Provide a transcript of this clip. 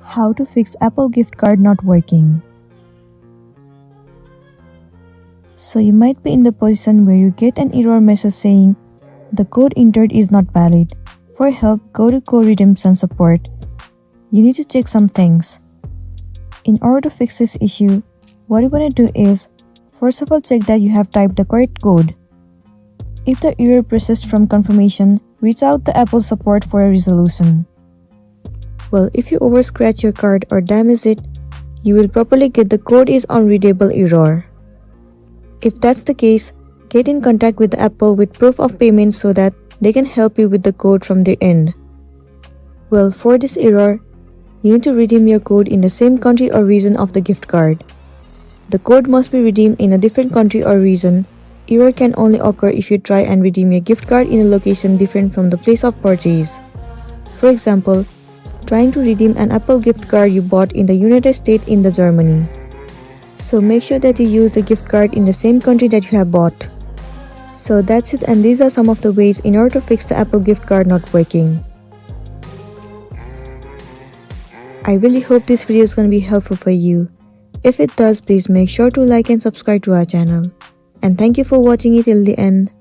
How to fix Apple gift card not working. So you might be in the position where you get an error message saying the code entered is not valid. For help, go to code redemption support. You need to check some things. In order to fix this issue, what you want to do is, first of all, check that you have typed the correct code. If the error persists from confirmation, reach out to Apple support for a resolution. Well, if you overscratch your card or damage it, you will probably get the code is unreadable error. If that's the case, get in contact with Apple with proof of payment so that they can help you with the code from their end. Well, for this error, you need to redeem your code in the same country or region of the gift card. The code must be redeemed in a different country or region. Error can only occur if you try and redeem your gift card in a location different from the place of purchase. For example, trying to redeem an Apple gift card you bought in the United States in the Germany. So make sure that you use the gift card in the same country that you have bought. So that's it, and these are some of the ways in order to fix the Apple gift card not working. I really hope this video is going to be helpful for you. If it does, please make sure to like and subscribe to our channel. And thank you for watching it till the end.